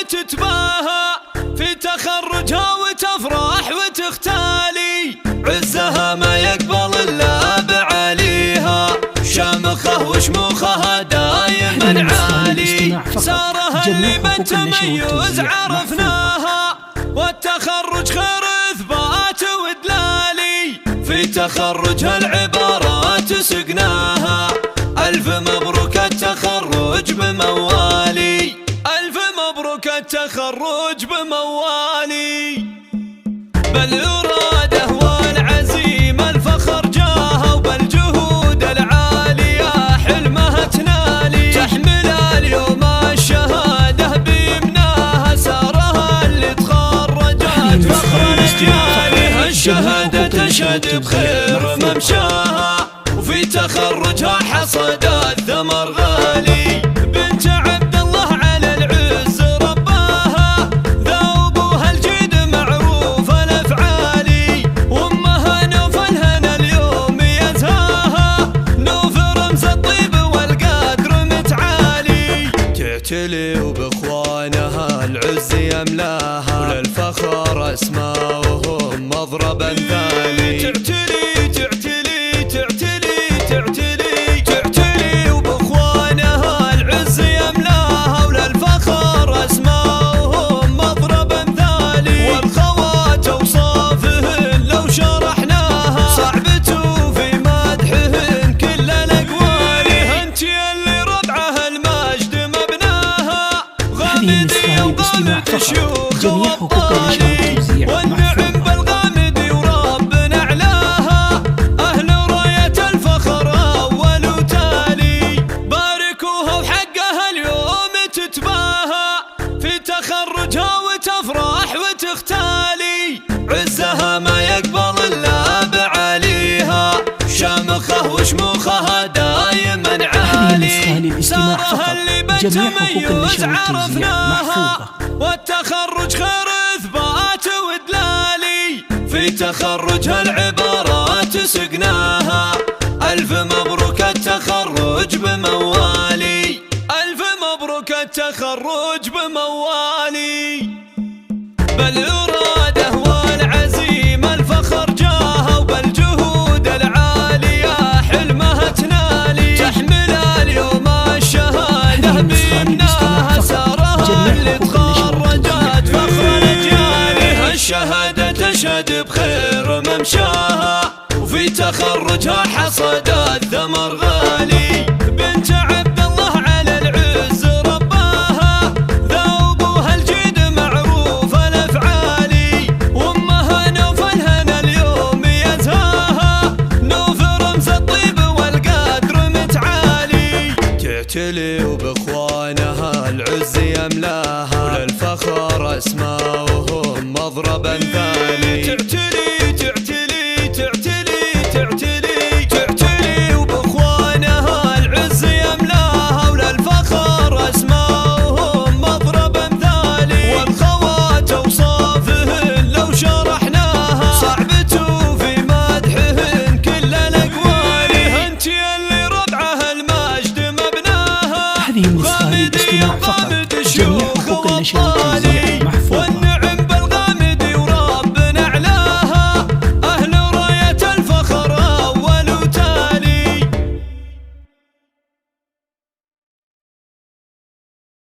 تتباهى في تخرجها وتفرح وتختالي، عزها ما يقبل إلا بعليها، شامخه وشموخها دايما عالي، سارها اللي بالتميز عرفناها، والتخرج خير إثبات ودلالي، في تخرجها العبارات سقناها، ألف مبروك التخرج بموالي، ألف مبروك التخرج بموالي. بالإرادة والعزيمة الفخر جاها، وبالجهود العالية حلمها تنالي، تحمل اليوم الشهادة بيمناها، سارها اللي تخرجت فخر لجيالها، الشهادة تشهد بخير ممشاها، وفي تخرجها حصدت ثمر غالي، بنت عبد الله على العز رباها، ذا أبوها الجيد معروف الأفعالي، وأمها نوف الهنا اليوم يزهاها، نوف رمز الطيب والقدر متعالي، تعتلي وبإخوانها العز يملاها، وللفخر أسماؤهم مضرب أمثالي، تعتلي وبإخوانها العز يملاها، وللفخر أسماؤهم مضرب أمثالي، والخوات أوصافهن لو شرحناها، صعبة في مدحهن كل الأقوال، انت اللي ربعها المجد مبناها، غامدي وغامد الشيوخ والطالي، والنعم بالغامدي وربنا أعلاها، أهل راية الفخر أول وتالي، باركوها وحقها اليوم تتباهى، في تخرجها وتفرح وتختالي، عزها ما يقبل إلا بعليها، شامخه وشموخها دايما عالي، سارها اللي بالتميز عرفناها، والتخرج خير إثبات ودلالي، في تخرجها العبارات سقناها، ألف مبروك التخرج بموالي، ألف مبروك التخرج بموالي. بالإرادة والعزيمة الفخر جاها، وبالجهود العالية حلمها تنالي، تحمل اليوم الشهادة بيمناها، سارها اللي تخرجت فخر لجيالها، الشهادة تشهد بخير ممشاها، وفي تخرجها حصدت ثمر غالي، بنت عبد الله على العز رباها، ذا أبوها الجيد معروف الأفعالي، وأمها نوف الهنا اليوم يزهاها، نوف رمز الطيب والقدر متعالي، تعتلي وبإخوانها العز يملاها، وللفخر أسماؤهم مضرب أمثالي، تعتلي وبإخوانها العز يملاها، وللفخر أسماؤهم مضرب أمثالي، والخوات أوصافهن لو شرحناها، صعبة في مدحهن كل الأقوال، انت اللي ربعها المجد مبناها،